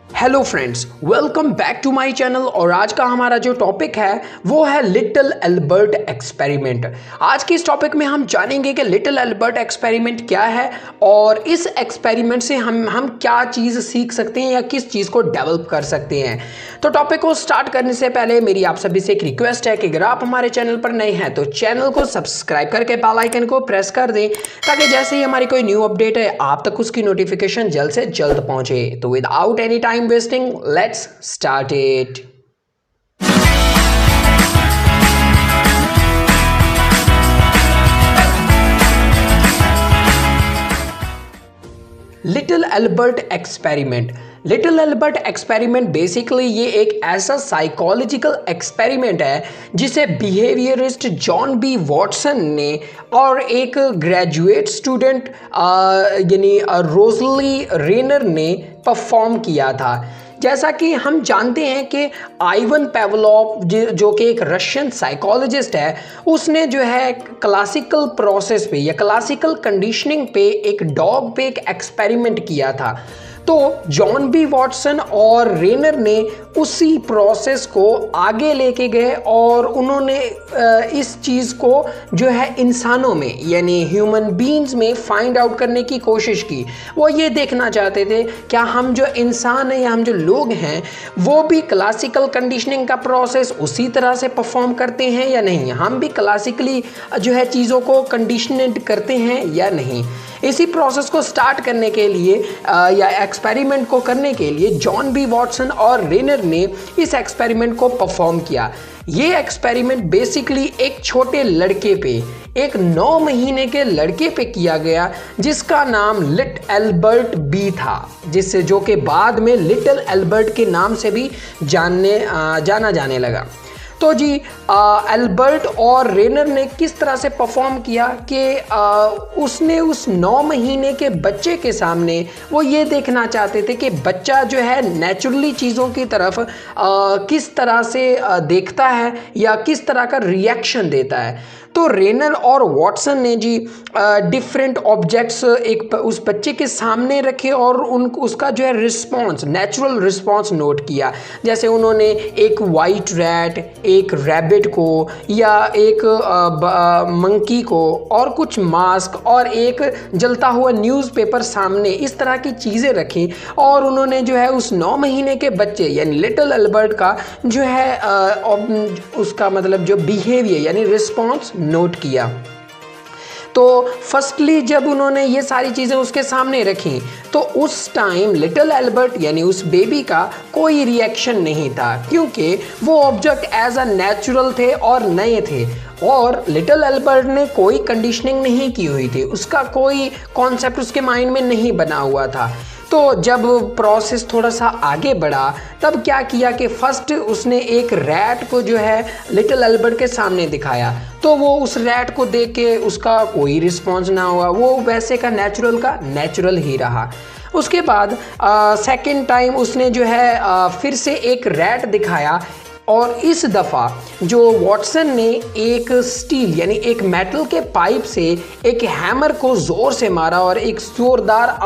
Hello friends, welcome back to my channel. और आज का हमारा जो टॉपिक है वो है लिटिल एल्बर्ट एक्सपेरिमेंट। आज के इस टॉपिक में हम जानेंगे कि लिटिल एल्बर्ट एक्सपेरिमेंट क्या है और इस एक्सपेरिमेंट से हम क्या चीज़ सीख सकते हैं या किस चीज़ को डेवलप कर सकते हैं। तो टॉपिक को स्टार्ट करने से पहले मेरी आप सभी से एक रिक्वेस्ट है कि अगर आप हमारे चैनल पर नए हैं तो चैनल को सब्सक्राइब करके बेल आइकन को प्रेस कर दें ताकि जैसे ही हमारी कोई न्यू अपडेट है आप तक उसकी नोटिफिकेशन जल्द से जल्द पहुंचे। तो without any time wasting, let's start it. Little Albert experiment. Little Albert experiment basically ये एक ऐसा साइकोलॉजिकल एक्सपेरिमेंट है जिसे बिहेवियरिस्ट जॉन बी वॉटसन ने और एक ग्रेजुएट स्टूडेंट यानी रोजली रेनर ने परफॉर्म किया था। जैसा कि हम जानते हैं कि आइवन पेवलोव जो कि एक रशियन साइकोलॉजिस्ट है, उसने जो है क्लासिकल प्रोसेस पे या क्लासिकल कंडीशनिंग पे एक डॉग पे एक एक्सपेरिमेंट किया था। तो जॉन बी वॉटसन और रेनर ने उसी प्रोसेस को आगे लेके गए और उन्होंने इस चीज़ को जो है इंसानों में यानी ह्यूमन बीइंग्स में फाइंड आउट करने की कोशिश की। वो ये देखना चाहते थे क्या हम जो इंसान हैं या हम जो लोग हैं वो भी क्लासिकल कंडीशनिंग का प्रोसेस उसी तरह से परफॉर्म करते हैं या नहीं, हम भी क्लासिकली जो है चीज़ों को कंडीशनड करते हैं या नहीं। इसी प्रोसेस को स्टार्ट करने के लिए या एक्सपेरिमेंट को करने के लिए जॉन बी वॉटसन और रेनर ने इस एक्सपेरिमेंट को परफॉर्म किया। ये एक्सपेरिमेंट बेसिकली एक छोटे लड़के पे, एक 9 महीने के लड़के पे किया गया जिसका नाम लिट एल्बर्ट बी था, जिससे जो कि बाद में लिटिल एल्बर्ट के नाम से भी जाना जाने लगा। तो जी एल्बर्ट और रेनर ने किस तरह से परफॉर्म किया कि उसने उस 9 महीने के बच्चे के सामने वो ये देखना चाहते थे कि बच्चा जो है नेचुरली चीज़ों की तरफ किस तरह से देखता है या किस तरह का रिएक्शन देता है। तो रेनर और वॉटसन ने जी डिफरेंट ऑब्जेक्ट्स उस बच्चे के सामने रखे और उसका जो है रिस्पॉन्स, नेचुरल रिस्पॉन्स नोट किया। जैसे उन्होंने एक वाइट रैट, एक रैबिट को या एक मंकी को और कुछ मास्क और एक जलता हुआ न्यूज़पेपर सामने, इस तरह की चीज़ें रखी और उन्होंने जो है उस 9 महीने के बच्चे यानी लिटिल एल्बर्ट का जो है उसका मतलब जो बिहेवियर यानी रिस्पॉन्स नोट किया। तो फर्स्टली जब उन्होंने ये सारी चीज़ें उसके सामने रखी तो उस टाइम लिटिल एल्बर्ट यानी उस बेबी का कोई रिएक्शन नहीं था क्योंकि वो ऑब्जेक्ट एज अ नेचुरल थे और नए थे और लिटिल एल्बर्ट ने कोई कंडीशनिंग नहीं की हुई थी, उसका कोई कॉन्सेप्ट उसके माइंड में नहीं बना हुआ था। तो जब प्रोसेस थोड़ा सा आगे बढ़ा तब क्या किया कि फर्स्ट उसने एक रैट को जो है लिटिल एल्बर्ट के सामने दिखाया। तो वो उस रैट को देख के उसका कोई रिस्पॉन्स ना हुआ, वो वैसे का नेचुरल ही रहा। उसके बाद सेकंड टाइम उसने जो है फिर से एक रैट दिखाया और इस दफ़ा जो वॉटसन ने एक स्टील यानी एक मेटल के पाइप से एक हैमर को ज़ोर से मारा और एक ज़ोरदार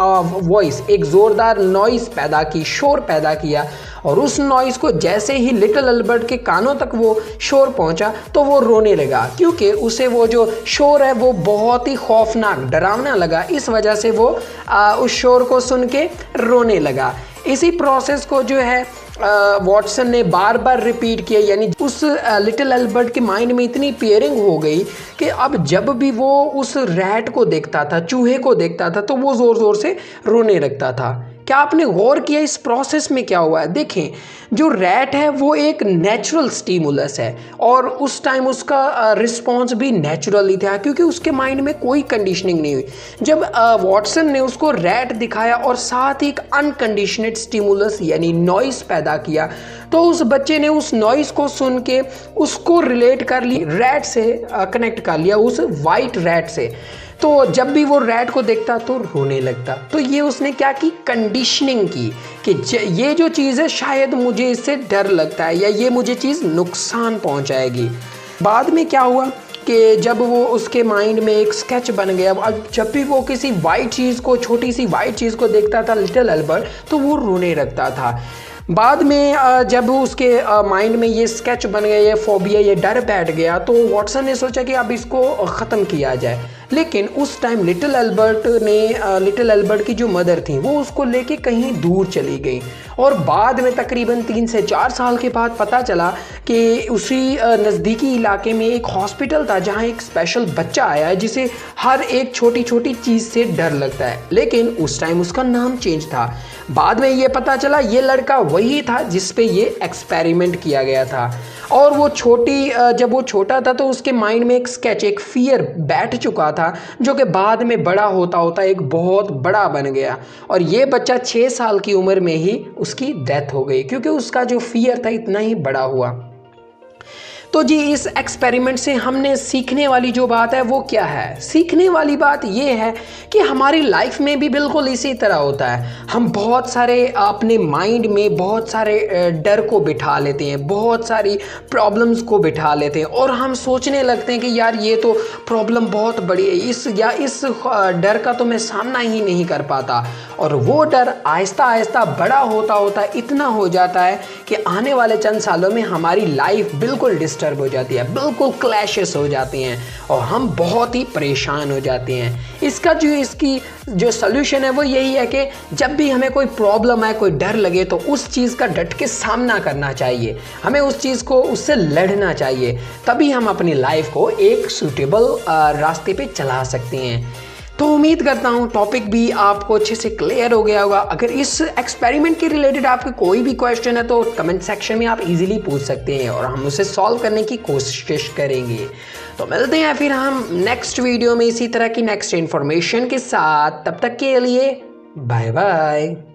वॉइस, एक ज़ोरदार नॉइज़ पैदा की, शोर पैदा किया। और उस नॉइज़ को जैसे ही लिटिल एल्बर्ट के कानों तक वो शोर पहुंचा तो वो रोने लगा क्योंकि उसे वो जो शोर है वो बहुत ही खौफनाक, डरावना लगा। इस वजह से वो उस शोर को सुन के रोने लगा। इसी प्रोसेस को जो है वॉटसन ने बार बार रिपीट किया, यानी उस लिटिल एल्बर्ट के माइंड में इतनी पियरिंग हो गई कि अब जब भी वो उस रैट को देखता था, चूहे को देखता था, तो वो ज़ोर ज़ोर से रोने लगता था। क्या आपने गौर किया इस प्रोसेस में क्या हुआ है? देखें, जो रैट है वो एक नेचुरल स्टिमुलस है और उस टाइम उसका रिस्पॉन्स भी नेचुरली था क्योंकि उसके माइंड में कोई कंडीशनिंग नहीं हुई। जब वॉटसन ने उसको रैट दिखाया और साथ ही एक अनकंडीशनड स्टिमुलस यानी नॉइस पैदा किया तो उस बच्चे ने उस नॉइस को सुन के उसको रिलेट कर ली, रैट से कनेक्ट कर लिया, उस वाइट रैट से। तो जब भी वो रैट को देखता तो रोने लगता। तो ये उसने क्या की, कंडीशनिंग की कि ये जो चीज़ है शायद मुझे इससे डर लगता है या ये मुझे चीज़ नुकसान पहुंचाएगी। बाद में क्या हुआ कि जब वो उसके माइंड में एक स्केच बन गया, अब जब भी वो किसी वाइट चीज़ को, छोटी सी वाइट चीज़ को देखता था लिटिल अल्बर्ट, तो वो रोने लगता था। बाद में जब उसके माइंड में ये स्केच बन गया, ये फोबिया, ये डर बैठ गया, तो वॉटसन ने सोचा कि अब इसको ख़त्म किया जाए। लेकिन उस टाइम लिटिल अल्बर्ट की जो मदर थी वो उसको लेके कहीं दूर चली गई, और बाद में तकरीबन 3 से 4 साल के बाद पता चला कि उसी नज़दीकी इलाके में एक हॉस्पिटल था जहाँ एक स्पेशल बच्चा आया है जिसे हर एक छोटी छोटी चीज़ से डर लगता है, लेकिन उस टाइम उसका नाम चेंज था। बाद में ये पता चला ये लड़का वही था जिस पे ये एक्सपेरिमेंट किया गया था। और वो जब वो छोटा था तो उसके माइंड में एक स्केच, एक फियर बैठ चुका था, जो कि बाद में बड़ा होता होता एक बहुत बड़ा बन गया। और ये बच्चा 6 साल की उम्र में ही उसकी डेथ हो गई, क्योंकि उसका जो फियर था इतना ही बड़ा हुआ। तो जी इस एक्सपेरिमेंट से हमने सीखने वाली जो बात है वो क्या है? सीखने वाली बात ये है कि हमारी लाइफ में भी बिल्कुल इसी तरह होता है। हम बहुत सारे अपने माइंड में बहुत सारे डर को बिठा लेते हैं, बहुत सारी प्रॉब्लम्स को बिठा लेते हैं, और हम सोचने लगते हैं कि यार ये तो प्रॉब्लम बहुत बड़ी है, इस डर का तो मैं सामना ही नहीं कर पाता। और वो डर आहिस्ता आहिस्ता बड़ा होता होता इतना हो जाता है कि आने वाले चंद सालों में हमारी लाइफ बिल्कुल डिस्टर्ब हो जाती है, बिल्कुल क्लैशेस हो जाती हैं, और हम बहुत ही परेशान हो जाते हैं। इसकी जो सल्यूशन है वो यही है कि जब भी हमें कोई प्रॉब्लम है, कोई डर लगे, तो उस चीज़ का डट के सामना करना चाहिए, हमें उस चीज़ को उससे लड़ना चाहिए, तभी हम अपनी लाइफ को एक सूटेबल रास्ते पे चला सकते हैं। तो उम्मीद करता हूँ टॉपिक भी आपको अच्छे से क्लियर हो गया होगा। अगर इस एक्सपेरिमेंट के रिलेटेड आपके कोई भी क्वेश्चन है तो कमेंट सेक्शन में आप इजीली पूछ सकते हैं, और हम उसे सॉल्व करने की कोशिश करेंगे। तो मिलते हैं फिर हम नेक्स्ट वीडियो में इसी तरह की नेक्स्ट इन्फॉर्मेशन के साथ। तब तक के लिए बाय बाय।